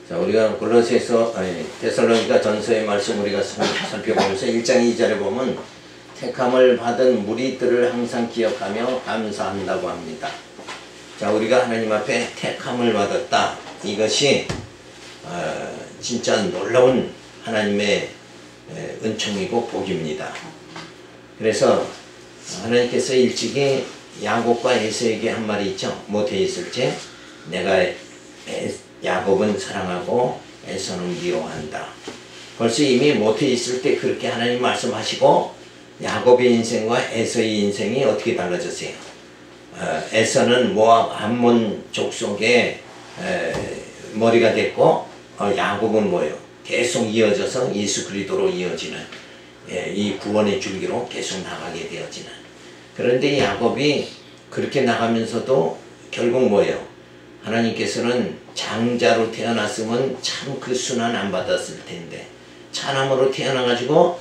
자, 우리가 데살로니가 전서의 말씀 우리가 살펴보면서 1장 2절에 보면 택함을 받은 무리들을 항상 기억하며 감사한다고 합니다. 자, 우리가 하나님 앞에 택함을 받았다. 이것이 진짜 놀라운 하나님의 은총이고 복입니다. 그래서 하나님께서 일찍이 야곱과 에서에게 한 말이 있죠. 못해 있을지 내가 야곱은 사랑하고 에서는 미워한다. 벌써 이미 못해 있을 때 그렇게 하나님 말씀하시고 야곱의 인생과 에서의 인생이 어떻게 달라졌어요? 에서는 모압 암몬 족속의 머리가 됐고 야곱은 뭐예요? 계속 이어져서 예수 그리스도로 이어지는 이 구원의 줄기로 계속 나가게 되어지는. 그런데 야곱이 그렇게 나가면서도 결국 뭐예요? 하나님께서는 장자로 태어났으면 참 그 순환 안 받았을 텐데 차남으로 태어나가지고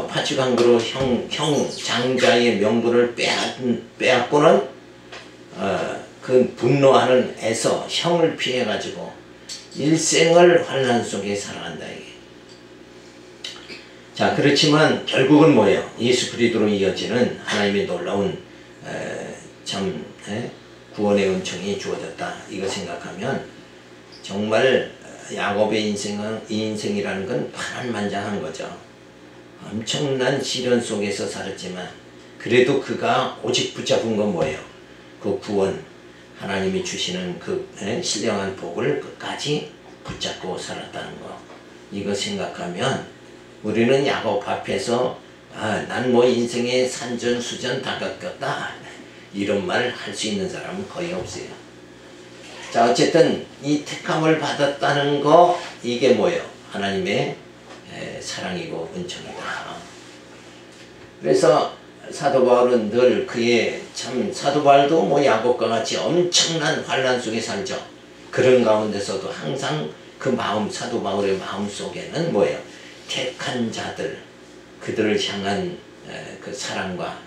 파치강도로 형 장자의 명분을 빼앗고는 그 분노하는 에서 형을 피해가지고 일생을 환난 속에 살아간다 이게. 자, 그렇지만 결국은 뭐예요? 예수 그리스도로 이어지는 하나님의 놀라운 구원의 은총이 주어졌다. 이거 생각하면 정말 야곱의 인생이라는 건 파란만장한 거죠. 엄청난 시련 속에서 살았지만 그래도 그가 오직 붙잡은 건 뭐예요? 그 구원, 하나님이 주시는 그 신령한 복을 끝까지 붙잡고 살았다는 거. 이거 생각하면 우리는 야곱 앞에서 난 뭐 인생의 산전수전 다 겪었다 이런 말 할 수 있는 사람은 거의 없어요. 자, 어쨌든 이 택함을 받았다는 거 이게 뭐예요? 하나님의 사랑이고 은총이다. 그래서 사도 바울은 늘 그의 사도 바울도 뭐 야곱과 같이 엄청난 환난 속에 살죠. 그런 가운데서도 항상 그 마음, 사도 바울의 마음 속에는 뭐예요? 택한 자들, 그들을 향한 그 사랑과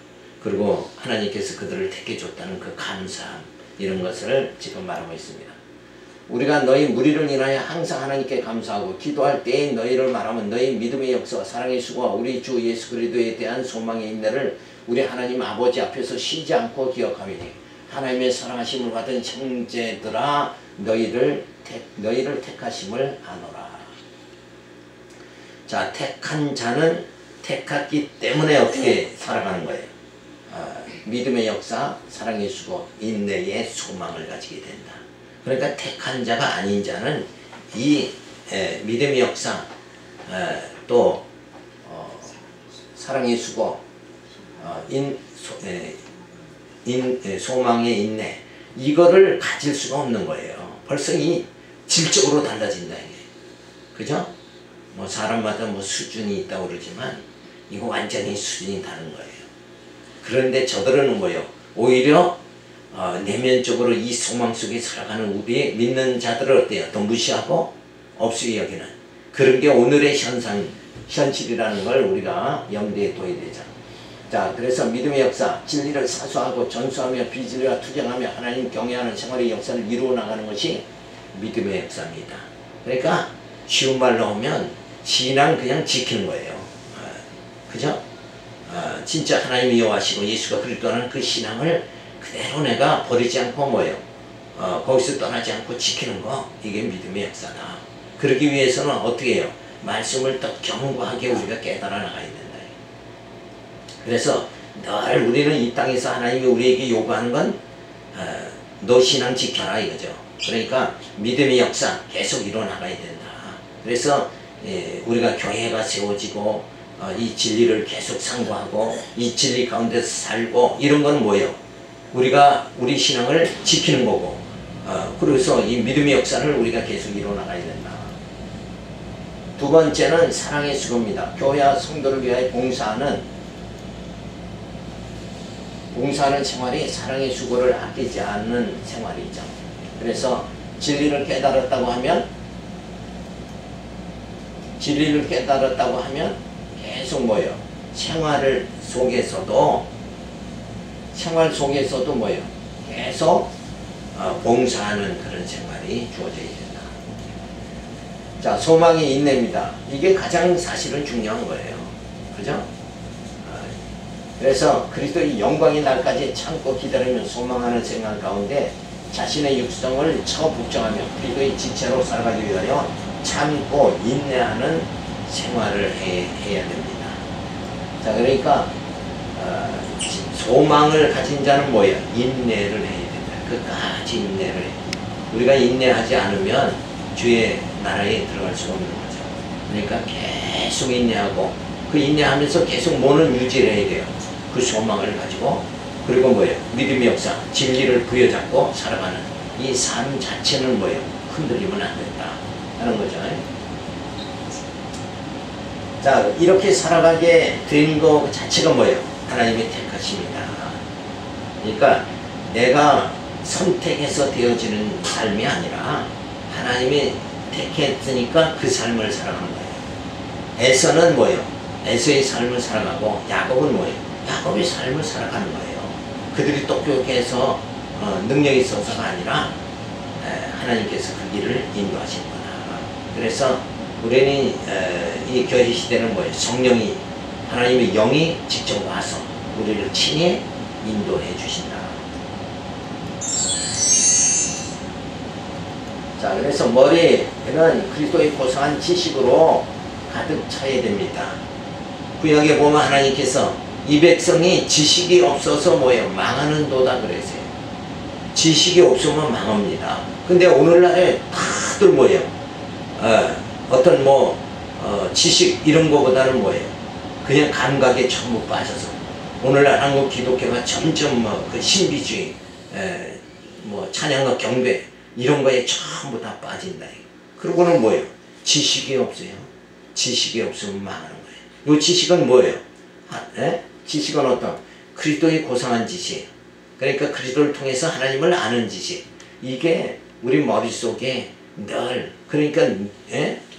그리고 하나님께서 그들을 택해줬다는 그 감사함, 이런 것을 지금 말하고 있습니다. 우리가 너희 무리를 인하여 항상 하나님께 감사하고 기도할 때에 너희를 말하면 너희 믿음의 역사와 사랑의 수고와 우리 주 예수 그리스도에 대한 소망의 인내를 우리 하나님 아버지 앞에서 쉬지 않고 기억하리니 하나님의 사랑하심을 받은 형제들아 너희를 택하심을 아노라. 자, 택한 자는 택했기 때문에 어떻게 살아가는 거예요? 믿음의 역사, 사랑의 수고, 인내의 소망을 가지게 된다. 그러니까 택한 자가 아닌 자는 이 믿음의 역사, 또 사랑의 수고, 소망의 인내, 이거를 가질 수가 없는 거예요. 벌써 이 질적으로 달라진다 이게. 그죠? 뭐 사람마다 뭐 수준이 있다고 그러지만 이거 완전히 수준이 다른 거예요. 그런데 저들은 뭐예요? 오히려 내면적으로 이 소망 속에 살아가는 우리 믿는 자들을 어때요? 더 무시하고 없이 여기는 그런 게 오늘의 현실이라는 걸 우리가 염두에 둬야 되죠. 자, 그래서 믿음의 역사, 진리를 사수하고 전수하며 비진리와 투쟁하며 하나님 경외하는 생활의 역사를 이루어 나가는 것이 믿음의 역사입니다. 그러니까 쉬운 말로 하면 신앙 그냥 지키는 거예요. 그죠? 진짜 하나님이 여호와시고 예수가 그리스도라는 그 신앙을 그대로 내가 버리지 않고 뭐예요? 거기서 떠나지 않고 지키는 거, 이게 믿음의 역사다. 그러기 위해서는 어떻게 해요? 말씀을 더 견고하게 우리가 깨달아 나가야 된다. 그래서 늘 우리는 이 땅에서 하나님이 우리에게 요구하는 건 너 신앙 지켜라 이거죠. 그러니까 믿음의 역사 계속 일어나가야 된다. 그래서 우리가 교회가 세워지고 이 진리를 계속 상고하고 이 진리 가운데서 살고 이런 건 뭐예요? 우리가 우리 신앙을 지키는 거고 그래서 이 믿음의 역사를 우리가 계속 이뤄나가야 된다. 두 번째는 사랑의 수고입니다. 교회와 성도를 위하여 봉사하는 생활이 사랑의 수고를 아끼지 않는 생활이죠. 그래서 진리를 깨달았다고 하면 계속 뭐예요? 생활 속에서도 뭐예요? 계속 봉사하는 그런 생활이 주어져야 된다. 자, 소망이 인내입니다. 이게 가장 사실은 중요한 거예요. 그죠? 그래서 그리스도의 영광의 날까지 참고 기다리며 소망하는 생각 가운데 자신의 육성을 처복종하며 그리스도의 지체로 살아가기 위하여 참고 인내하는 생활을 해야 됩니다. 자, 그러니까 소망을 가진 자는 뭐예요? 인내를 해야 된다. 끝까지 인내를 해야 된다. 우리가 인내하지 않으면 주의 나라에 들어갈 수가 없는 거죠. 그러니까 계속 인내하고 그 인내하면서 계속 뭐는 유지를 해야 돼요. 그 소망을 가지고 그리고 뭐예요? 믿음의 역사, 진리를 부여잡고 살아가는 이 삶 자체는 뭐예요? 흔들리면 안 된다 하는 거죠. 자, 이렇게 살아가게 된 거 자체가 뭐예요? 하나님의 택하심이다. 그러니까 내가 선택해서 되어지는 삶이 아니라 하나님이 택했으니까 그 삶을 살아가는 거예요. 에서는 뭐예요? 에서의 삶을 살아가고 야곱은 뭐예요? 야곱의 삶을 살아가는 거예요. 그들이 똑똑해서 능력이 있어서가 아니라 하나님께서 그 길을 인도하신 거다. 그래서 우리는 이 교회 시대는 뭐예요? 성령이 하나님의 영이 직접 와서 우리를 친히 인도해 주신다. 자, 그래서 머리에는 그리스도의 고상한 지식으로 가득 차야 됩니다. 구약에 보면 하나님께서 이 백성이 지식이 없어서 뭐예요? 망하는 도다 그랬어요. 지식이 없으면 망합니다. 근데 오늘날에 다들 뭐예요? 어떤 지식 이런 거보다는 뭐예요? 그냥 감각에 전부 빠져서 오늘날 한국 기독교가 점점 그 신비주의, 찬양과 경배 이런 거에 전부 다 빠진다. 그러고는 뭐예요? 지식이 없어요. 지식이 없으면 망하는 거예요. 이 지식은 뭐예요? 지식은 어떤? 그리스도의 고상한 지식. 그러니까 그리스도를 통해서 하나님을 아는 지식. 이게 우리 머릿속에 늘, 그러니까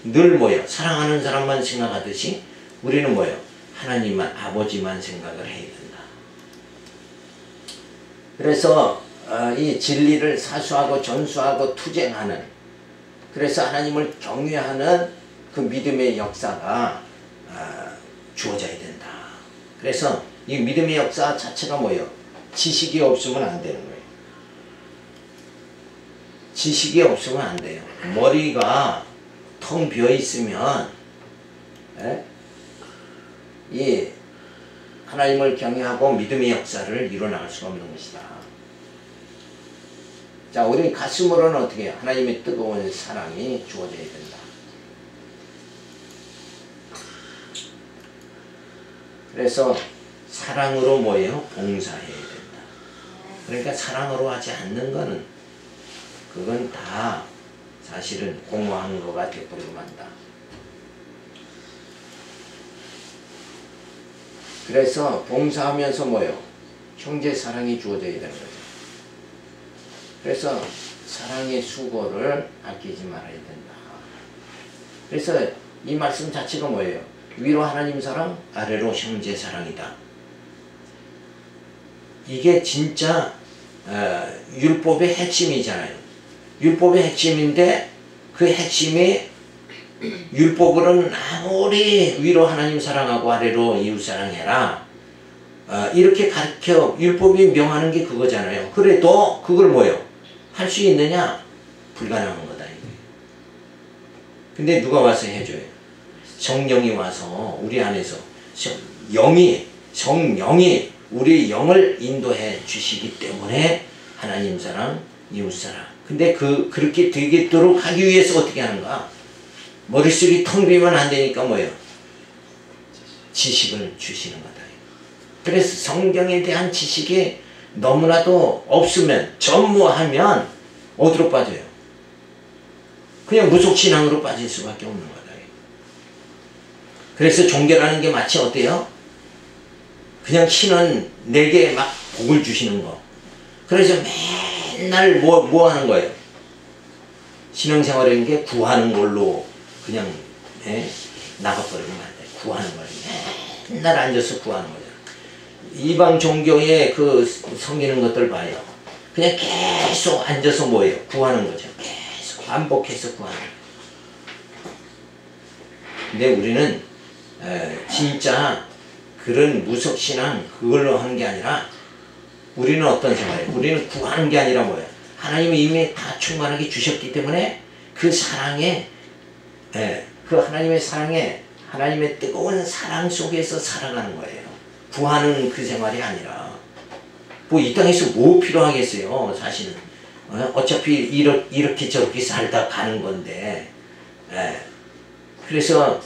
늘 뭐예요? 사랑하는 사람만 생각하듯이 우리는 뭐예요? 하나님만, 아버지만 생각을 해야 된다. 그래서 이 진리를 사수하고 전수하고 투쟁하는, 그래서 하나님을 경외하는 그 믿음의 역사가 주어져야 된다. 그래서 이 믿음의 역사 자체가 뭐예요? 지식이 없으면 안 되는 거예요. 지식이 없으면 안 돼요. 머리가 텅 비어 있으면 이 하나님을 경외하고 믿음의 역사를 이뤄나갈 수가 없는 것이다. 자, 우리 가슴으로는 어떻게 해요? 하나님의 뜨거운 사랑이 주어져야 된다. 그래서 사랑으로 뭐예요? 봉사해야 된다. 그러니까 사랑으로 하지 않는 거는 그건 다 사실은 공허한 거가 되어버리고 만다. 그래서 봉사하면서 뭐예요? 형제 사랑이 주어져야 되는 거죠. 그래서 사랑의 수고를 아끼지 말아야 된다. 그래서 이 말씀 자체가 뭐예요? 위로 하나님 사랑, 아래로 형제 사랑이다. 이게 진짜 율법의 핵심이잖아요. 율법의 핵심인데 그 핵심이 율법으로는 아무리 위로 하나님 사랑하고 아래로 이웃 사랑해라 이렇게 가르쳐 율법이 명하는 게 그거잖아요. 그래도 그걸 뭐예요? 할 수 있느냐? 불가능한 거다. 근데 누가 와서 해줘요? 성령이 와서 우리 안에서 성령이 우리 영을 인도해 주시기 때문에 하나님 사랑, 이웃 사랑. 근데 그렇게 되겠도록 하기 위해서 어떻게 하는가? 머릿속이 텅 비면 안 되니까 뭐예요? 지식을 주시는 거다. 그래서 성경에 대한 지식이 너무나도 없으면, 전무하면 어디로 빠져요? 그냥 무속신앙으로 빠질 수밖에 없는 거다. 그래서 종교라는 게 마치 어때요? 그냥 신은 내게 막 복을 주시는 거. 그래서 맨날 뭐 하는 거예요? 신앙생활이라는 게 구하는 걸로 그냥 나가버리면 안 돼. 구하는 거예요. 맨날 앉아서 구하는 거예요. 이방 종교에 그 섬기는 것들 봐요. 그냥 계속 앉아서 뭐예요? 구하는 거죠. 계속 반복해서 구하는 거예요. 근데 우리는 진짜 그런 무속신앙 그걸로 하는 게 아니라 우리는 어떤 생각이에요? 우리는 구하는 게 아니라 뭐예요? 하나님이 이미 다 충만하게 주셨기 때문에 그 사랑에 그 하나님의 사랑에 하나님의 뜨거운 사랑 속에서 살아가는 거예요. 구하는 그 생활이 아니라 뭐 이 땅에서 뭐 필요하겠어요 사실은. 어차피 이렇게 저렇게 살다 가는 건데. 그래서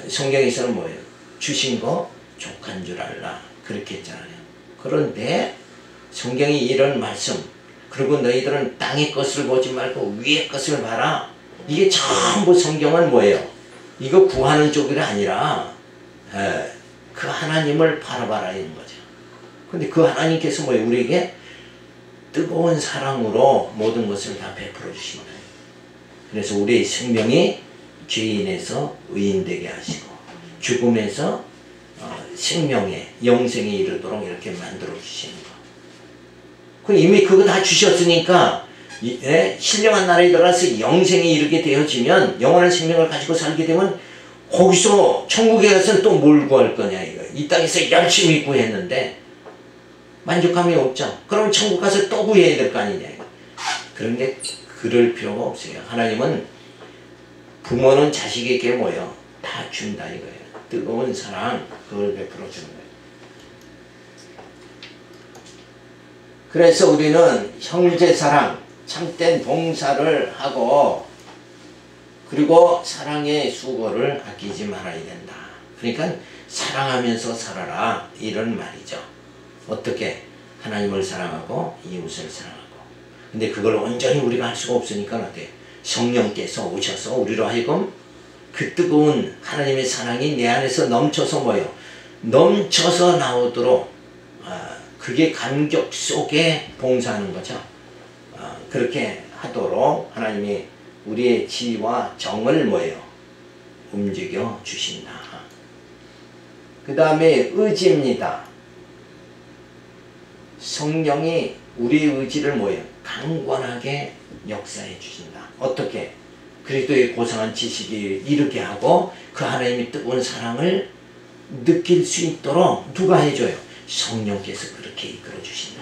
성경에서는 뭐예요? 주신 거 족한 줄 알라 그렇게 했잖아요. 그런데 성경이 이런 말씀, 그리고 너희들은 땅의 것을 보지 말고 위의 것을 봐라, 이게 전부 성경은 뭐예요? 이거 구하는 쪽이 아니라 그 하나님을 바라봐라 이런 거죠. 근데 그 하나님께서 뭐예요? 우리에게 뜨거운 사랑으로 모든 것을 다 베풀어 주신 거예요. 그래서 우리의 생명이 죄인에서 의인되게 하시고 죽음에서 생명에 영생에 이르도록 이렇게 만들어 주시는 거. 이미 그거 다 주셨으니까 신령한 나라에 들어가서 영생에 이르게 되어지면, 영원한 생명을 가지고 살게 되면 거기서 천국에 가서는 또 뭘 구할 거냐 이거. 이 땅에서 열심히 구했는데 만족함이 없죠. 그럼 천국 가서 또 구해야 될 거 아니냐 이거. 그런데 그럴 필요가 없어요. 하나님은 부모는 자식에게 뭐요? 다 준다 이거예요. 뜨거운 사랑 그걸 베풀어 주는 거예요. 그래서 우리는 형제사랑, 참된 봉사를 하고, 그리고 사랑의 수고를 아끼지 말아야 된다. 그러니까 사랑하면서 살아라 이런 말이죠. 어떻게? 하나님을 사랑하고 이웃을 사랑하고. 근데 그걸 온전히 우리가 할 수가 없으니까 어때요? 성령께서 오셔서 우리로 하여금 그 뜨거운 하나님의 사랑이 내 안에서 넘쳐서 뭐예요? 넘쳐서 나오도록, 그게 감격 속에 봉사하는 거죠. 그렇게 하도록 하나님이 우리의 지와 정을 뭐예요? 움직여 주신다. 그 다음에 의지입니다. 성령이 우리의 의지를 뭐예요? 강권하게 역사해 주신다. 어떻게? 그리스도의 고상한 지식이 이르게 하고 그 하나님의 뜨거운 사랑을 느낄 수 있도록 누가 해줘요? 성령께서 그렇게 이끌어 주신다.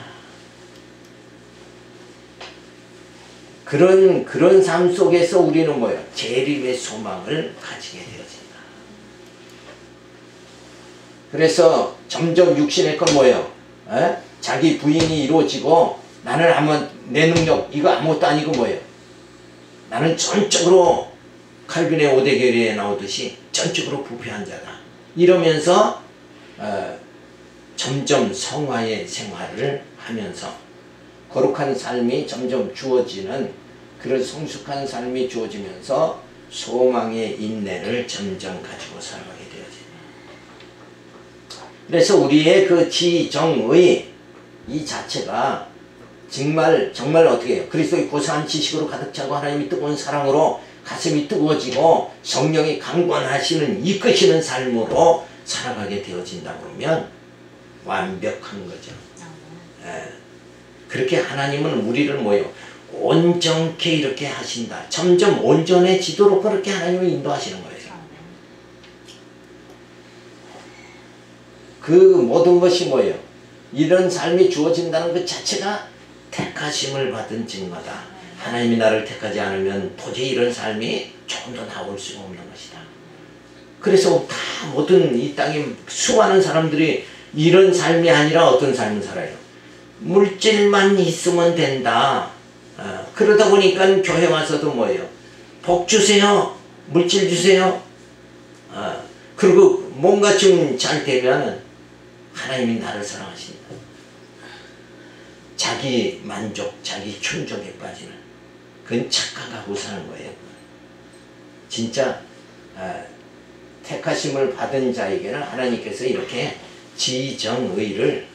그런 삶 속에서 우리는 뭐예요? 재림의 소망을 가지게 되어진다. 그래서 점점 육신의 건 뭐예요? 자기 부인이 이루어지고 나는 한번 내 능력 이거 아무것도 아니고 뭐예요? 나는 전적으로 칼빈의 5대 계리에 나오듯이 전적으로 부패한 자다. 이러면서 점점 성화의 생활을 하면서 거룩한 삶이 점점 주어지는 그런 성숙한 삶이 주어지면서 소망의 인내를 점점 가지고 살아가게 되어집니다. 그래서 우리의 그 지정의 이 자체가 정말 어떻게 해요? 그리스도의 고상한 지식으로 가득 차고 하나님이 뜨거운 사랑으로 가슴이 뜨거워지고 성령이 강권하시는 이끄시는 삶으로 살아가게 되어진다 그러면 완벽한 거죠. 그렇게 하나님은 우리를 뭐예요? 온전케 이렇게 하신다. 점점 온전해지도록 그렇게 하나님이 인도하시는 거예요. 그 모든 것이 뭐예요? 이런 삶이 주어진다는 것 자체가 택하심을 받은 증거다. 하나님이 나를 택하지 않으면 도저히 이런 삶이 조금 더 나올 수가 없는 것이다. 그래서 다 모든 이 땅에 수많은 사람들이 이런 삶이 아니라 어떤 삶을 살아요? 물질만 있으면 된다. 그러다 보니까 교회 와서도 뭐예요? 복 주세요. 물질 주세요. 그리고 뭔가 좀 잘 되면 하나님이 나를 사랑하신다. 자기 만족, 자기 충족에 빠지는 그건 착각하고 사는 거예요. 진짜 택하심을 받은 자에게는 하나님께서 이렇게 지정의를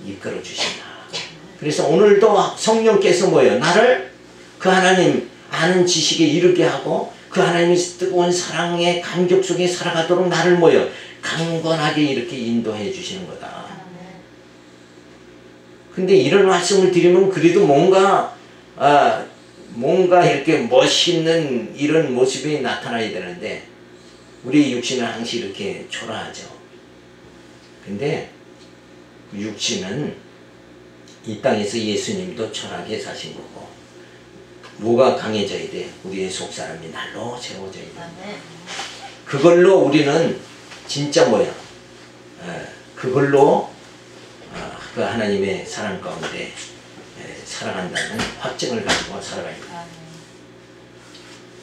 이끌어 주신다. 그래서 오늘도 성령께서 뭐예요? 나를 그 하나님 아는 지식에 이르게 하고 그 하나님의 뜨거운 사랑의 감격 속에 살아가도록 나를 뭐예요? 강건하게 이렇게 인도해 주시는 거다. 근데 이런 말씀을 드리면 그래도 뭔가 이렇게 멋있는 이런 모습이 나타나야 되는데 우리 육신은 항상 이렇게 초라하죠. 근데 육신은 이 땅에서 예수님도 초라하게 사신 거고, 뭐가 강해져야 돼? 우리의 속사람이 날로 세워져야 돼. 그걸로 우리는 진짜 뭐야? 그걸로 그 하나님의 사랑 가운데 살아간다는 확증을 가지고 살아가야 돼.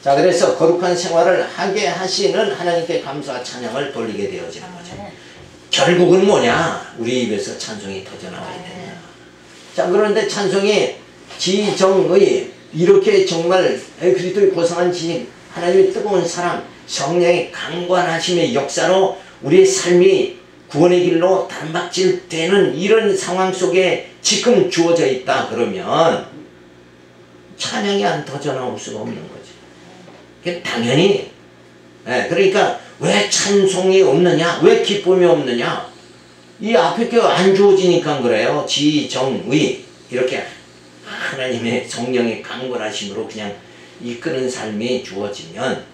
자, 그래서 거룩한 생활을 하게 하시는 하나님께 감사와 찬양을 돌리게 되어지는 거죠. 결국은 뭐냐? 우리 입에서 찬송이 터져나와야 되냐. 자, 그런데 찬송이 지정의 이렇게 정말 그리스도의 고상한 지식, 하나님의 뜨거운 사랑, 성령의 강관하심의 역사로 우리의 삶이 구원의 길로 단박질되는 이런 상황 속에 지금 주어져 있다 그러면 찬양이 안 터져나올 수가 없는 거죠. 당연히. 그러니까 왜 찬송이 없느냐? 왜 기쁨이 없느냐? 이 앞에 게 안 주어지니까 그래요. 지정의 이렇게 하나님의 성령의 강권하심으로 그냥 이끄는 삶이 주어지면,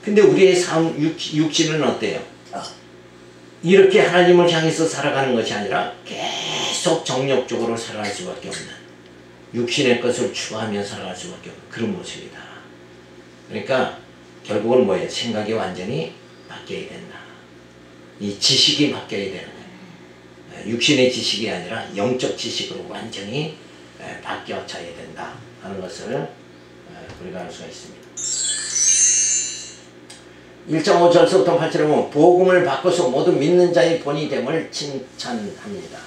근데 우리의 삶 육신은 어때요? 이렇게 하나님을 향해서 살아가는 것이 아니라 계속 정력적으로 살아갈 수밖에 없는, 육신의 것을 추구하며 살아갈 수밖에 없는 그런 모습이다. 그러니까 결국은 뭐예요? 생각이 완전히 바뀌어야 된다. 이 지식이 바뀌어야 되는 거예요. 육신의 지식이 아니라 영적 지식으로 완전히 바뀌어져야 된다 하는 것을 우리가 알 수가 있습니다. 1.5절서부터 8절에 보면 복음을 바꿔서 모두 믿는 자의 본이 됨을 칭찬합니다.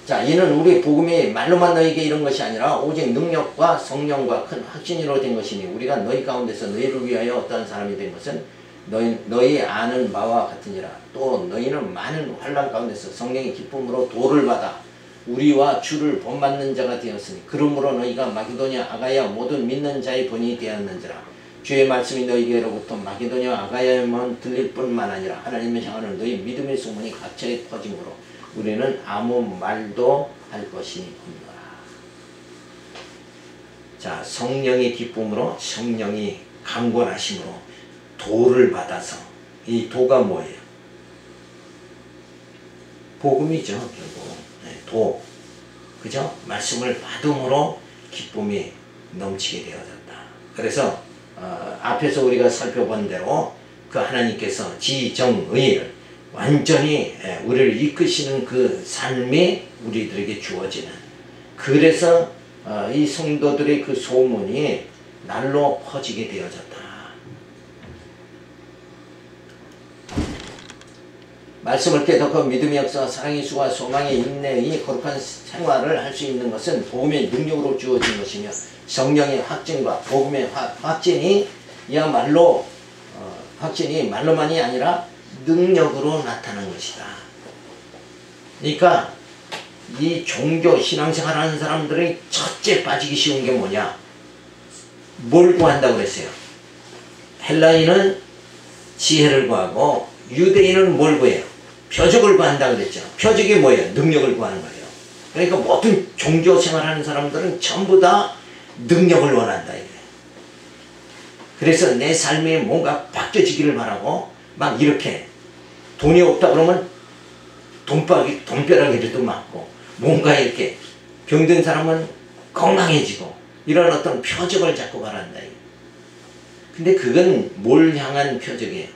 자, 이는 우리 복음이 말로만 너희에게 이런 것이 아니라 오직 능력과 성령과 큰 확신으로 된 것이니 우리가 너희 가운데서 너희를 위하여 어떠한 사람이 된 것은 너희 아는 바와 같으니라. 또 너희는 많은 환난 가운데서 성령의 기쁨으로 도를 받아 우리와 주를 본받는 자가 되었으니 그러므로 너희가 마게도냐 아가야 모든 믿는 자의 본이 되었는지라. 주의 말씀이 너희에게로부터 마게도냐 아가야에만 들릴 뿐만 아니라 하나님을 향하는 너희 믿음의 소문이 각처에 퍼짐으로 우리는 아무 말도 할 것이 없노라. 자, 성령의 기쁨으로 성령이 강권하심으로 도를 받아서, 이 도가 뭐예요? 복음이죠. 결국 도, 그죠? 말씀을 받음으로 기쁨이 넘치게 되어졌다. 그래서 앞에서 우리가 살펴본 대로 그 하나님께서 지정의를 완전히 우리를 이끄시는 그 삶이 우리들에게 주어지는, 그래서 이 성도들의 그 소문이 날로 퍼지게 되어졌다. 말씀을 깨닫고 믿음의 역사와 사랑의 수와 소망의 인내의 거룩한 생활을 할 수 있는 것은 복음의 능력으로 주어진 것이며 성령의 확증과 복음의 확진이 이야말로 확진이 말로만이 아니라 능력으로 나타난 것이다. 그러니까 이 종교 신앙생활 하는 사람들의 첫째 빠지기 쉬운 게 뭐냐? 뭘 구한다고 그랬어요? 헬라인은 지혜를 구하고 유대인은 뭘 구해요? 표적을 구한다고 그랬죠. 표적이 뭐예요? 능력을 구하는 거예요. 그러니까 모든 종교생활 하는 사람들은 전부 다 능력을 원한다 이거예요. 그래서 내 삶에 뭔가 바뀌어지기를 바라고 막 이렇게 돈이 없다 그러면 돈벼락이라도 맞고, 뭔가 이렇게 병든 사람은 건강해지고, 이런 어떤 표적을 자꾸 바란다. 근데 그건 뭘 향한 표적이에요?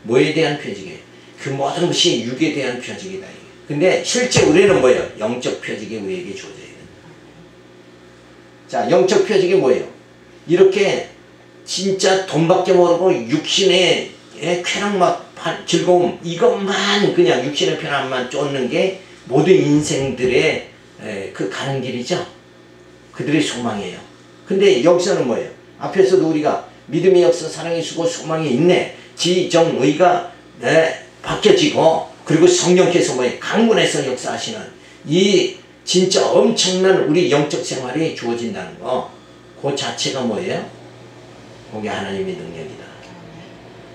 뭐에 대한 표적이에요? 그 모든 것이 육에 대한 표적이다. 근데 실제 우리는 뭐예요? 영적 표적이 우리에게 주어져야 된다. 자, 영적 표적이 뭐예요? 이렇게 진짜 돈밖에 모르고 육신의 쾌락맛, 즐거움, 이것만 그냥 육신의 편안만 쫓는 게 모든 인생들의 그 가는 길이죠. 그들의 소망이에요. 근데 여기서는 뭐예요? 앞에서도 우리가 믿음의 역사, 사랑의 수고, 소망의 인내, 지정의가 바뀌어지고, 그리고 성령께서 뭐예요? 강군해서 역사하시는 이 진짜 엄청난 우리 영적 생활이 주어진다는 거, 그 자체가 뭐예요? 그게 하나님의 능력이다.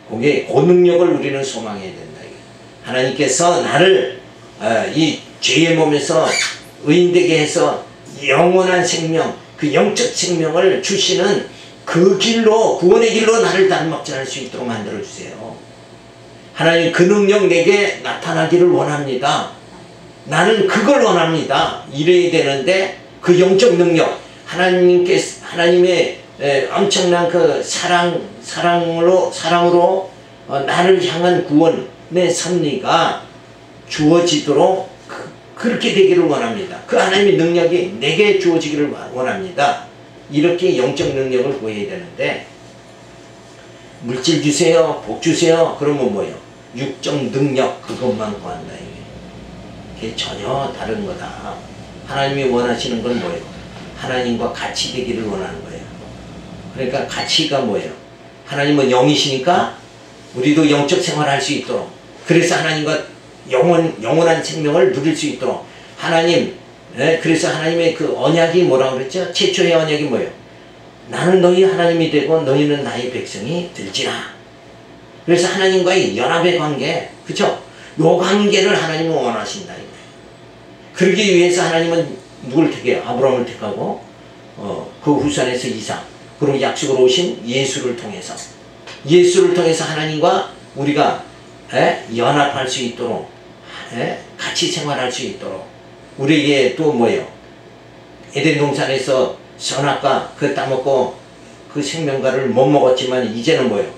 그게 그 능력을 우리는 소망해야 된다. 하나님께서 나를 이 죄의 몸에서 의인되게 해서 영원한 생명, 그 영적 생명을 주시는 그 길로, 구원의 길로 나를 단막질할 수 있도록 만들어주세요. 하나님 그 능력 내게 나타나기를 원합니다. 나는 그걸 원합니다. 이래야 되는데 그 영적 능력, 하나님의 엄청난 그 사랑으로 나를 향한 구원의 섭리가 주어지도록 그렇게 되기를 원합니다. 그 하나님의 능력이 내게 주어지기를 원합니다. 이렇게 영적 능력을 구해야 되는데, 물질 주세요, 복 주세요, 그러면 뭐예요? 육적 능력, 그것만 구한다. 이게 전혀 다른 거다. 하나님이 원하시는 건 뭐예요? 하나님과 같이 되기를 원하는 거예요. 그러니까 가치가 뭐예요? 하나님은 영이시니까 우리도 영적 생활을 할 수 있도록, 그래서 하나님과 영원한 생명을 누릴 수 있도록 하나님, 그래서 하나님의 그 언약이 뭐라고 그랬죠? 최초의 언약이 뭐예요? 나는 너희 하나님이 되고 너희는 나의 백성이 될지라. 그래서 하나님과의 연합의 관계, 그쵸? 요 관계를 하나님은 원하신다. 그러기 위해서 하나님은 누굴 택해요? 아브라함을 택하고 그 후산에서 이삭, 그리고 약속으로 오신 예수를 통해서 하나님과 우리가 연합할 수 있도록, 같이 생활할 수 있도록, 우리에게 또 뭐예요? 에덴 동산에서 선악과 그 따먹고 그 생명과를 못 먹었지만 이제는 뭐예요?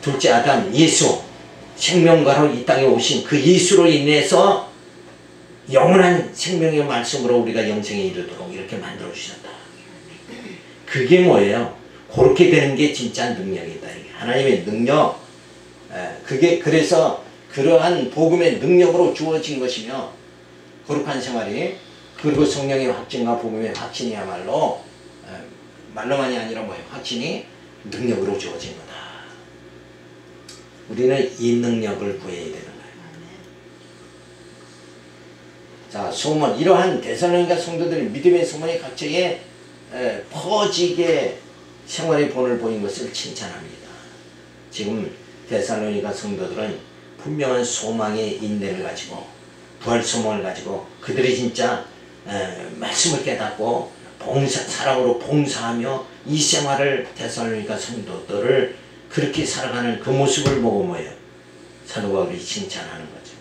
둘째 아담 예수, 생명과로 이 땅에 오신 그 예수로 인해서 영원한 생명의 말씀으로 우리가 영생에 이르도록 이렇게 만들어 주셨다. 그게 뭐예요? 그렇게 되는 게 진짜 능력이다. 하나님의 능력, 그게 그래서 그러한 복음의 능력으로 주어진 것이며, 거룩한 생활이, 그리고 성령의 확증과 복음의 확신이야말로 말로만이 아니라 뭐예요? 확신이 능력으로 주어진 거다. 우리는 이 능력을 구해야 되는 거예요. 자, 소문, 이러한 데살로니가 성도들의 믿음의 소문이 각처에 퍼지게 생활의 본을 보인 것을 칭찬합니다. 지금 데살로니가 성도들은 분명한 소망의 인내를 가지고, 부활 소망을 가지고, 그들이 진짜 말씀을 깨닫고 사랑으로 봉사하며 이 생활을, 데살로니가 성도들을 그렇게 살아가는 그 모습을 보고 뭐예요? 사도 바울이 칭찬하는 거죠.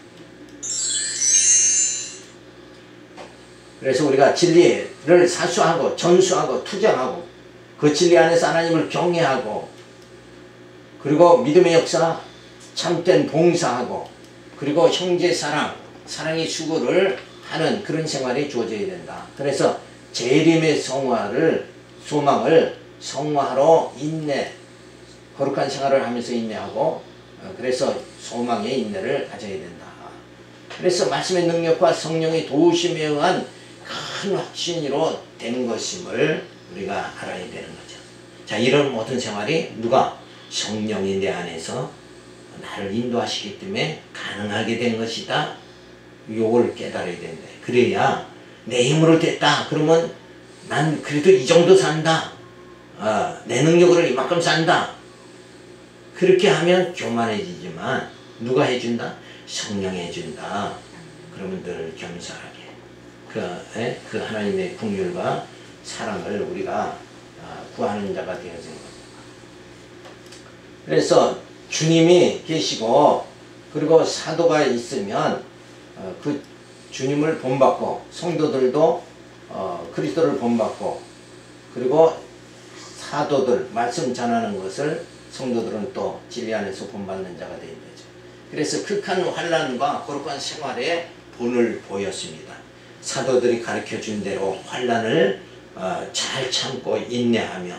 그래서 우리가 진리를 사수하고 전수하고 투쟁하고, 그 진리 안에서 하나님을 경외하고, 그리고 믿음의 역사, 참된 봉사하고, 그리고 형제 사랑의 수고를 하는 그런 생활이 주어져야 된다. 그래서 재림의 소망을 성화로 인내, 거룩한 생활을 하면서 인내하고, 그래서 소망의 인내를 가져야 된다. 그래서 말씀의 능력과 성령의 도우심에 의한 큰 확신으로 된 것임을 우리가 알아야 되는 거죠. 자, 이런 모든 생활이 누가? 성령이 내 안에서 나를 인도하시기 때문에 가능하게 된 것이다. 요걸 깨달아야 된다. 그래야 내 힘으로 됐다. 그러면 난 그래도 이 정도 산다. 내 능력으로 이만큼 산다. 그렇게 하면 교만해지지만 누가 해준다? 성령이 해준다. 그러면 늘 겸손하게 그 하나님의 긍휼과 사랑을 우리가 구하는 자가 되어야 됩니다. 그래서 주님이 계시고, 그리고 사도가 있으면 그 주님을 본받고, 성도들도 그리스도를 본받고, 그리고 사도들 말씀 전하는 것을 성도들은 또 진리 안에서 본받는 자가 되는 거죠. 그래서 극한 환난과 거룩한 생활에 본을 보였습니다. 사도들이 가르쳐준 대로 환난을 잘 참고 인내하며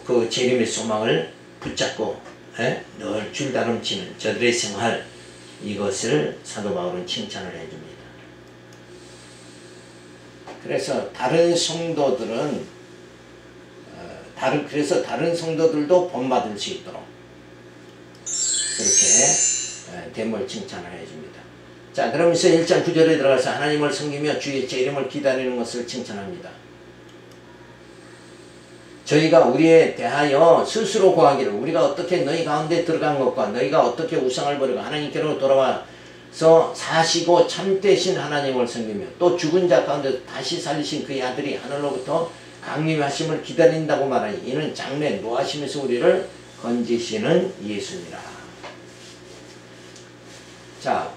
그 재림의 소망을 붙잡고 늘 줄다름치는 저들의 생활, 이것을 사도 바울은 칭찬을 해줍니다. 그래서 다른 성도들은 그래서 다른 성도들도 본받을 수 있도록 그렇게 됨을 칭찬을 해줍니다. 자, 그러면서 1장 9절에 들어가서 하나님을 섬기며 주의 재림을 기다리는 것을 칭찬합니다. 저희가 우리에 대하여 스스로 고하기를, 우리가 어떻게 너희 가운데 들어간 것과 너희가 어떻게 우상을 버리고 하나님께로 돌아와서 사시고 참되신 하나님을 섬기며 또 죽은 자 가운데 다시 살리신 그의 아들이 하늘로부터 강림하심을 기다린다고 말하니 이는 장래 노하심에서 우리를 건지시는 예수니라. 자,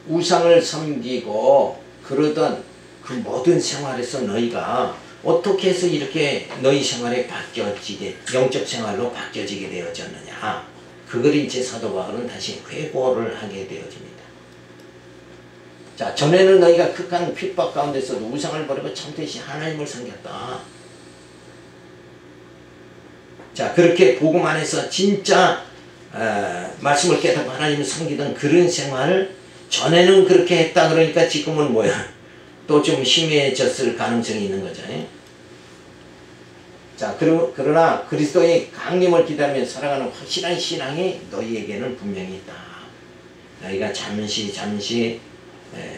우상을 섬기고 그러던 그 모든 생활에서 너희가 어떻게 해서 이렇게 너희 생활에 바뀌어지게, 영적 생활로 바뀌어지게 되어졌느냐. 그걸 이제 사도 바울은 다시 회고를 하게 되어집니다. 자, 전에는 너희가 극한 핍박 가운데서도 우상을 버리고 참되시 하나님을 섬겼다. 자, 그렇게 복음 안에서 진짜 말씀을 깨닫고 하나님을 섬기던 그런 생활을 전에는 그렇게 했다 그러니까 지금은 뭐야? 또 좀 심해졌을 가능성이 있는 거죠. 자, 그러나 그리스도의 강림을 기다리며 살아가는 확실한 신앙이 너희에게는 분명히 있다. 너희가 잠시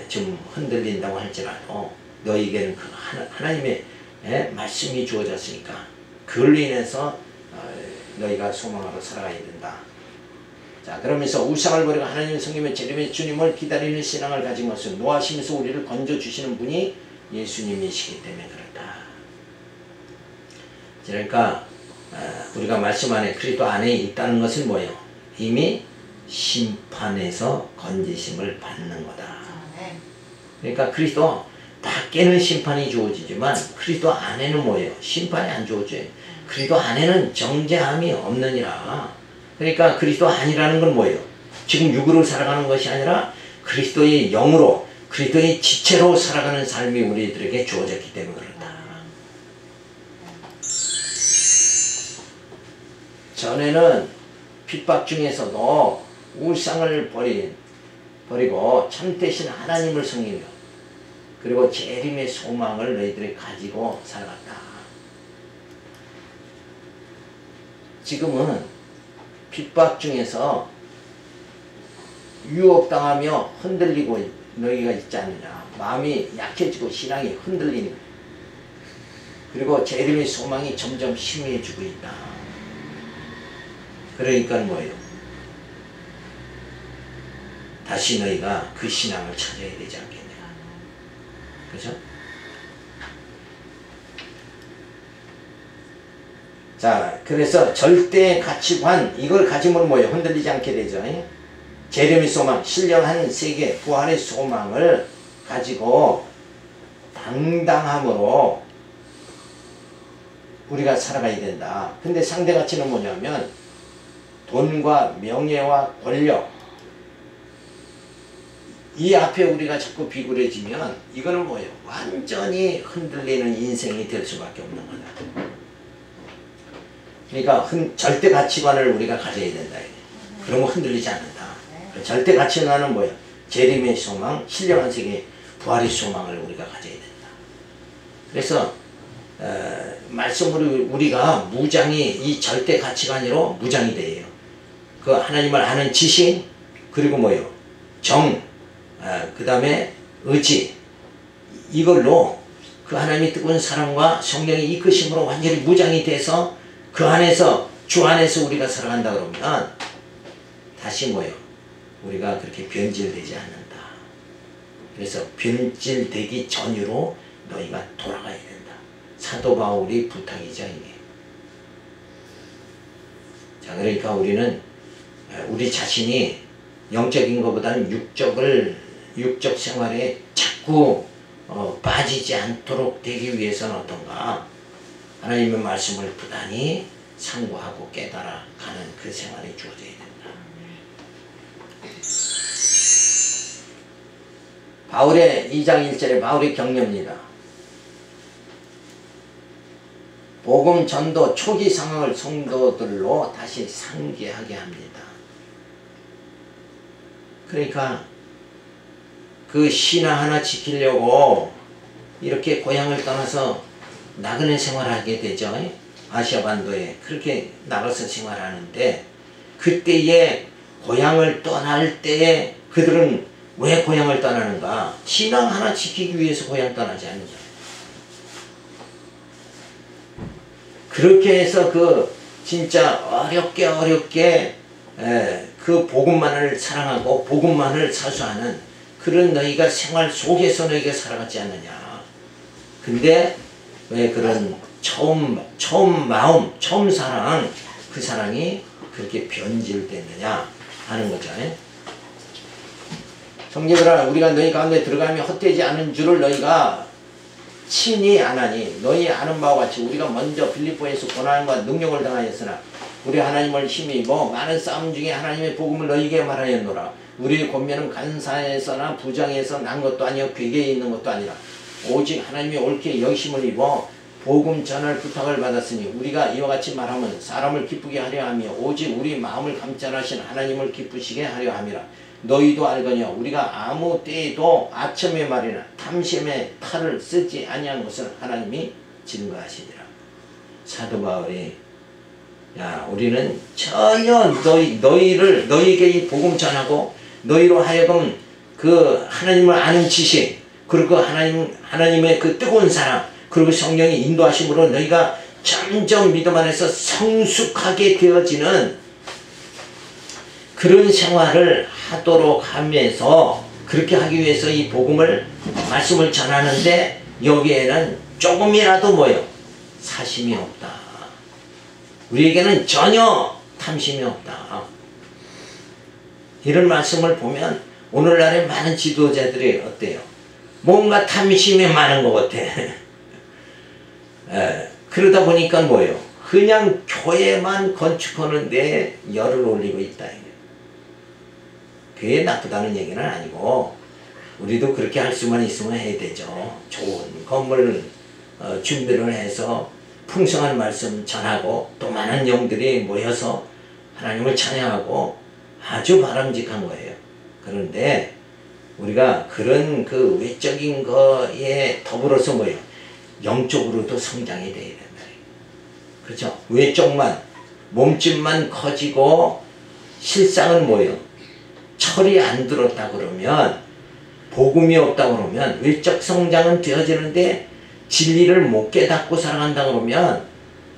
좀 흔들린다고 할지라도 너희에게는 그 하나님의 말씀이 주어졌으니까 그걸로 인해서 너희가 소망하고 살아가야 된다. 자, 그러면서 우상을 버리고 하나님을 섬기며 재림의 주님을 기다리는 신앙을 가진 것은 노하시면서 우리를 건져주시는 분이 예수님이시기 때문에 그렇다. 그러니까 우리가 말씀 안에 그리스도 안에 있다는 것은 뭐예요? 이미 심판에서 건지심을 받는 거다. 그러니까 그리스도 밖에는 심판이 주어지지만 그리스도 안에는 뭐예요? 심판이 안 주어져요. 그리스도 안에는 정죄함이 없느니라. 그러니까 그리스도 아니라는 건 뭐예요? 지금 육으로 살아가는 것이 아니라 그리스도의 영으로, 그리스도의 지체로 살아가는 삶이 우리들에게 주어졌기 때문에 그렇다. 전에는 핍박 중에서도 우상을 버리고 참되신 하나님을 섬기며 그리고 재림의 소망을 너희들이 가지고 살아갔다. 지금은 핍박 중에서 유혹당하며 흔들리고 너희가 있지 않느냐. 마음이 약해지고 신앙이 흔들리는 거예요. 그리고 재림의 소망이 점점 심해지고 있다. 그러니까 뭐예요? 다시 너희가 그 신앙을 찾아야 되지 않겠냐. 그죠? 자, 그래서 절대 가치관, 이걸 가짐으로 뭐예요? 흔들리지 않게 되죠. 재림의 소망, 신령한 세계, 부활의 소망을 가지고 당당함으로 우리가 살아가야 된다. 근데 상대 가치는 뭐냐면 돈과 명예와 권력, 이 앞에 우리가 자꾸 비굴해지면 이거는 뭐예요? 완전히 흔들리는 인생이 될 수밖에 없는 거다. 그러니까 절대 가치관을 우리가 가져야 된다. 그러면 흔들리지 않는다. 절대 가치관은 뭐야? 재림의 소망, 신령한 세계, 부활의 소망을 우리가 가져야 된다. 그래서 말씀으로 우리가 무장이 이 절대 가치관으로 무장이 돼요. 그 하나님을 아는 지식, 그리고 뭐요? 정, 그 다음에 의지, 이걸로 그 하나님의 뜨거운 사랑과 성령의 이끄심으로 완전히 무장이 돼서 그 안에서, 주 안에서 우리가 살아간다 그러면 다시 뭐예요? 우리가 그렇게 변질되지 않는다. 그래서 변질되기 전으로 너희가 돌아가야 된다. 사도 바울이 부탁이죠, 이게. 자, 그러니까 우리는 우리 자신이 영적인 것보다는 육적 생활에 자꾸 빠지지 않도록 되기 위해서는 어떤가? 하나님의 말씀을 부단히 상고하고 깨달아 가는 그 생활이 주어져야 된다. 바울의 2장 1절에 바울의 격려입니다. 복음 전도 초기 상황을 성도들로 다시 상기하게 합니다. 그러니까 그 신앙 하나 지키려고 이렇게 고향을 떠나서 나그네 생활하게 되죠. 아시아 반도에 그렇게 나가서 생활하는데, 그때에 고향을 떠날 때에 그들은 왜 고향을 떠나는가? 신앙 하나 지키기 위해서 고향 떠나지 않는 거예요. 그렇게 해서 그 진짜 어렵게 그 복음만을 사랑하고 복음만을 사수하는 그런 너희가 생활 속에서 너희가 살아가지 않느냐. 근데 왜 그런 처음 마음, 처음 사랑, 그 사랑이 그렇게 변질됐느냐 하는 거죠. 형제들아, 우리가 너희 가운데 들어가면 헛되지 않은 줄을 너희가 친히 아나니, 너희 아는 바와 같이 우리가 먼저 빌립보에서 고난과 능력을 당하였으나 우리 하나님을 힘입어 많은 싸움 중에 하나님의 복음을 너희에게 말하였노라. 우리의 권면은 간사에서나 부정에서 난 것도 아니요 괴계에 있는 것도 아니라 오직 하나님이 옳게 여심을 입어 복음 전할 부탁을 받았으니 우리가 이와 같이 말하면 사람을 기쁘게 하려 하며 오직 우리 마음을 감찰하신 하나님을 기쁘시게 하려 함이라. 너희도 알거니와 우리가 아무 때에도 아첨의 말이나 탐심의 칼을 쓰지 아니한 것을 하나님이 증거하시니라. 사도 바울이, 야, 우리는 전혀 너희에게 이 복음 전하고 너희로 하여금 그 하나님을 아는 지식, 그리고 하나님의 그 뜨거운 사랑, 그리고 성령의 인도하심으로 너희가 점점 믿음 안에서 성숙하게 되어지는 그런 생활을 하도록 하면서, 그렇게 하기 위해서 이 복음을, 말씀을 전하는데 여기에는 조금이라도 뭐요? 사심이 없다. 우리에게는 전혀 탐심이 없다. 이런 말씀을 보면 오늘날의 많은 지도자들이 어때요? 뭔가 탐심이 많은 것 같아. 그러다 보니까 뭐예요? 그냥 교회만 건축하는데 열을 올리고 있다. 그게 나쁘다는 얘기는 아니고 우리도 그렇게 할 수만 있으면 해야 되죠. 좋은 건물 준비를 해서 풍성한 말씀 전하고 또 많은 영들이 모여서 하나님을 찬양하고 아주 바람직한 거예요. 그런데 우리가 그런 그 외적인 거에 더불어서 뭐예요? 영적으로도 성장이 돼야 된다. 그렇죠? 외적만, 몸집만 커지고 실상은 뭐예요? 철이 안 들었다 그러면, 복음이 없다 그러면 외적 성장은 되어지는데 진리를 못 깨닫고 살아간다 그러면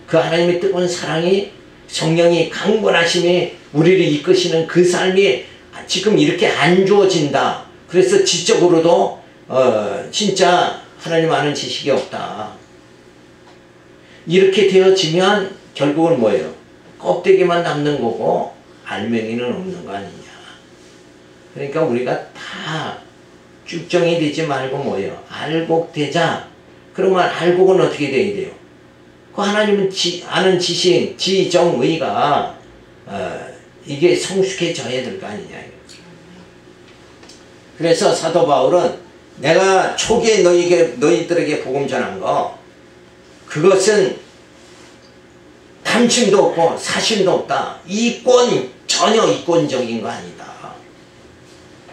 그 하나님의 뜨거운 사랑이, 성령이 강건하심이 우리를 이끄시는 그 삶이 지금 이렇게 안 주어진다. 그래서 지적으로도 진짜 하나님 아는 지식이 없다. 이렇게 되어지면 결국은 뭐예요? 껍데기만 남는 거고 알맹이는 없는 거 아니냐. 그러니까 우리가 다 쭉정이 되지 말고 뭐예요? 알곡되자. 그러면 알곡은 어떻게 돼야 돼요? 그 하나님은 아는 지식, 지정의가 이게 성숙해져야 될 거 아니냐. 그래서 사도 바울은 내가 초기에 너희들에게 복음 전한 거, 그것은 탐심도 없고 사심도 없다. 전혀 이권적인 거 아니다.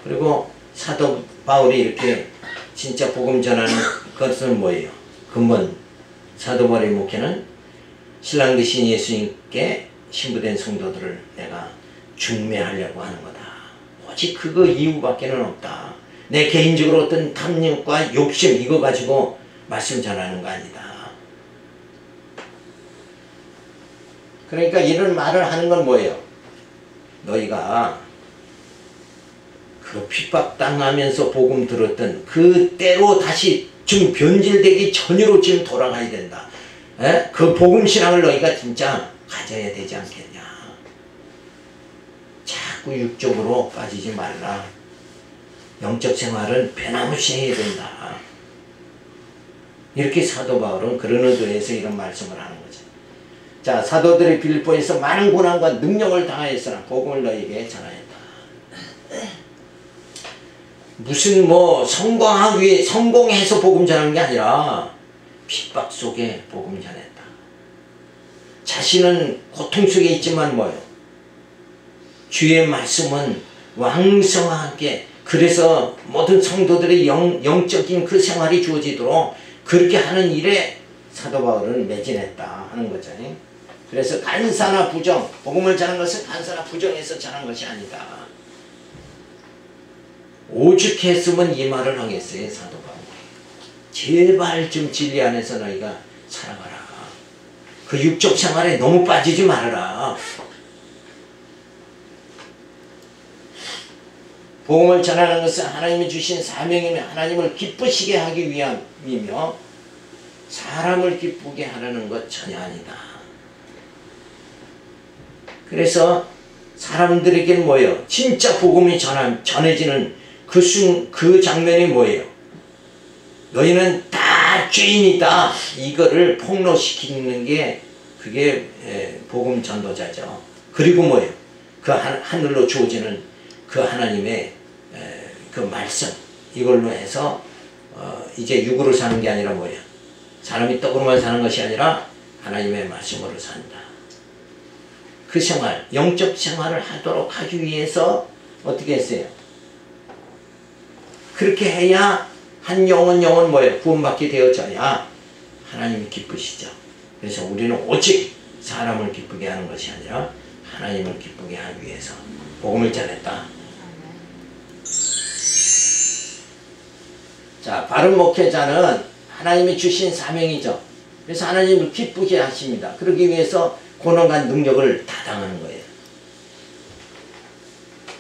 그리고 사도 바울이 이렇게 진짜 복음 전하는 것은 뭐예요? 근본 사도 바울의 목회는 신랑 되신 예수님께 신부된 성도들을 내가 중매하려고 하는 거다. 오직 그거 이유밖에는 없다. 내 개인적으로 어떤 탐욕과 욕심 이거 가지고 말씀 전하는 거 아니다. 그러니까 이런 말을 하는 건 뭐예요? 너희가 그 핍박당하면서 복음 들었던 그때로 다시 좀 변질되기 전으로 지금 돌아가야 된다. 그 복음 신앙을 너희가 진짜 가져야 되지 않겠냐. 자꾸 육적으로 빠지지 말라. 영적 생활은 변함없이 해야 된다. 이렇게 사도 바울은 그런 의도에서 이런 말씀을 하는 거죠. 자, 사도들이 빌립보에서 많은 고난과 능력을 당하였으나 복음을 너희에게 전하였다. 무슨 뭐 성공해서 복음 전하는 게 아니라 핍박 속에 복음 전했다. 자신은 고통 속에 있지만 뭐요? 주의 말씀은 왕성하게, 그래서 모든 성도들의 영적인 그 생활이 주어지도록 그렇게 하는 일에 사도 바울은 매진했다 하는 거죠. 그래서 간사나 부정, 복음을 전한 것은 간사나 부정해서 전한 것이 아니다. 오죽했으면 이 말을 하겠어요, 사도 바울이. 제발 좀 진리 안에서 너희가 살아가라. 그 육적 생활에 너무 빠지지 말아라. 복음을 전하는 것은 하나님이 주신 사명이며 하나님을 기쁘시게 하기 위함이며 사람을 기쁘게 하려는 것 전혀 아니다. 그래서 사람들에게는 뭐예요? 진짜 복음이 전해지는 그 장면이 뭐예요? 너희는 다 죄인이다. 이거를 폭로시키는 게 그게 복음 전도자죠. 그리고 뭐예요? 그 하늘로 주어지는 그 하나님의 그 말씀, 이걸로 해서 이제 육으로 사는 게 아니라 뭐예요? 사람이 떡으로만 사는 것이 아니라 하나님의 말씀으로 산다. 그 생활, 영적 생활을 하기 위해서 어떻게 했어요? 그렇게 해야 한 영혼 뭐예요? 구원받게 되어져야 하나님이 기쁘시죠. 그래서 우리는 오직 사람을 기쁘게 하는 것이 아니라 하나님을 기쁘게 하기 위해서 복음을 전했다. 자, 바른 목회자는 하나님이 주신 사명이죠. 그래서 하나님을 기쁘게 하십니다. 그러기 위해서 고난과 능력을 다 당하는 거예요.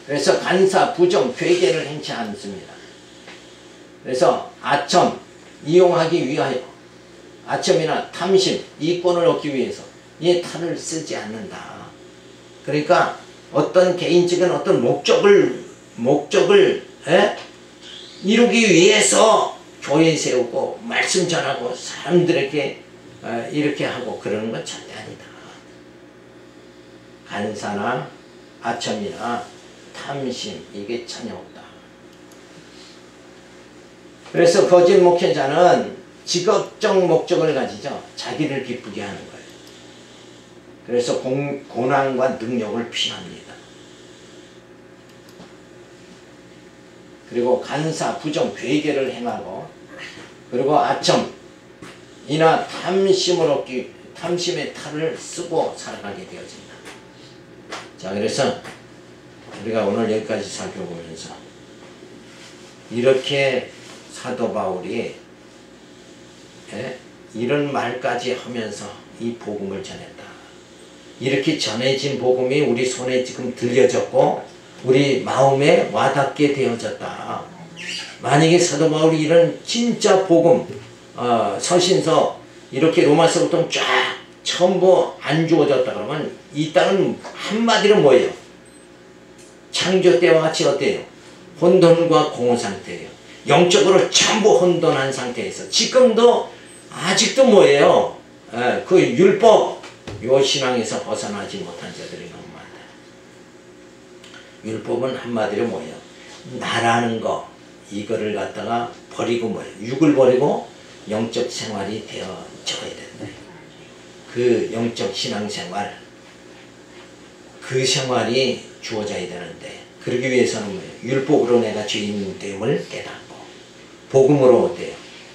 그래서 간사, 부정, 괴계를 행치 않습니다. 그래서 아첨, 이용하기 위하여, 아첨이나 탐심, 이권을 얻기 위해서 이 탈을 쓰지 않는다. 그러니까 어떤 개인적인 어떤 목적을 이루기 위해서 교회 세우고 말씀 전하고 사람들에게 이렇게 하고 그러는 건 절대 아니다. 간사나 아첨이나 탐심, 이게 전혀 없다. 그래서 거짓 목회자는 직업적 목적을 가지죠. 자기를 기쁘게 하는 거예요. 그래서 고난과 능력을 피합니다. 그리고 간사, 부정, 괴계를 행하고, 그리고 아첨이나 탐심의 탈을 쓰고 살아가게 되어진다. 자, 그래서 우리가 오늘 여기까지 살펴보면서 이렇게 사도 바울이 이런 말까지 하면서 이 복음을 전했다. 이렇게 전해진 복음이 우리 손에 지금 들려졌고 우리 마음에 와닿게 되어졌다. 만약에 사도 바울이 이런 진짜 복음, 서신서 이렇게 로마서부터 쫙 전부 안 주어졌다 그러면 이 땅은 한마디로 뭐예요? 창조 때와 같이 어때요? 혼돈과 공허 상태예요. 영적으로 전부 혼돈한 상태에서 지금도 아직도 뭐예요? 그 율법, 요 신앙에서 벗어나지 못한 자들이 너무 많다. 율법은 한마디로 뭐예요? 나라는 거, 이거를 갖다가 버리고 뭐예요? 육을 버리고 영적 생활이 되어져야 된다. 그 영적 신앙생활, 그 생활이 주어져야 되는데 그러기 위해서는 뭐예요? 율법으로 내가 죄인됨을 깨닫고 복음으로 어때요?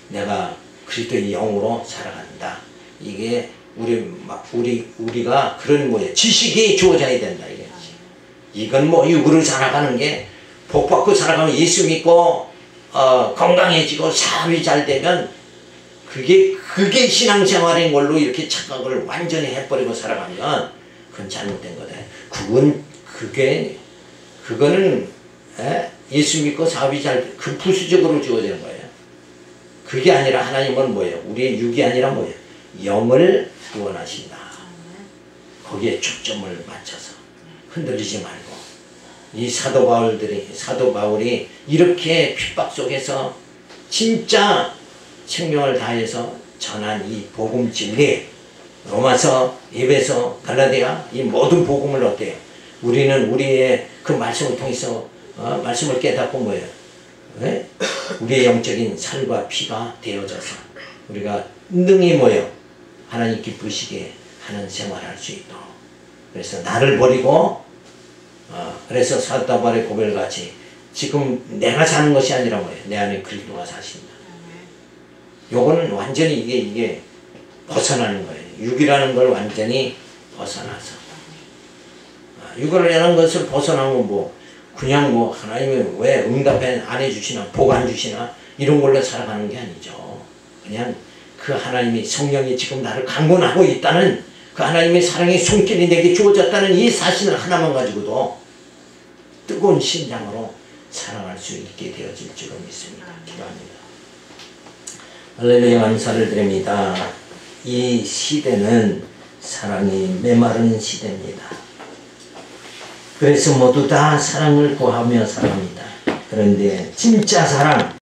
내가 그리스도의 영으로 살아간다. 이게 우리가 그런 뭐예요? 지식이 주어져야 된다. 이건 뭐 육으로 살아가는 게 복받고 살아가면 예수 믿고 건강해지고 사업이 잘 되면 그게 신앙생활인 걸로 이렇게 착각을 완전히 해버리고 살아가면 그건 잘못된 거다. 그거는 예수 믿고 사업이 그 부수적으로 주어지는 거예요. 그게 아니라 하나님은 뭐예요? 우리의 육이 아니라 뭐예요? 영을 구원하신다. 거기에 초점을 맞춰서 흔들리지 말고 이 사도 바울이 이렇게 핍박 속에서 진짜 생명을 다해서 전한 이 복음 진리, 로마서, 에베소, 갈라디아 이 모든 복음을 어때요? 우리는 우리의 그 말씀을 통해서 말씀을 깨닫고 뭐예요? 우리의 영적인 살과 피가 되어져서 우리가 능히 뭐예요? 하나님 기쁘시게 하는 생활을 할 수 있도록. 그래서 나를 버리고 그래서 사도 바울의 고백같이 지금 내가 사는 것이 아니라 뭐예요? 내 안에 그리스도가 사신다. 요거는 완전히 이게 벗어나는 거예요. 육이라는 걸 완전히 벗어나서 육이라는 것을 벗어나면 그냥 하나님이 왜 응답 안 해주시나 복 안 주시나 이런 걸로 살아가는 게 아니죠. 그냥 그 하나님이 성령이 지금 나를 강권하고 있다는 그 하나님의 사랑의 손길이 내게 주어졌다는 이 사실을 하나만 가지고도 뜨거운 심장으로 살아갈 수 있게 되어질 줄을 믿습니다. 기도합니다. 할렐루야 감사를 드립니다. 이 시대는 사랑이 메마른 시대입니다. 그래서 모두 다 사랑을 구하며 살합니다. 그런데 진짜 사랑,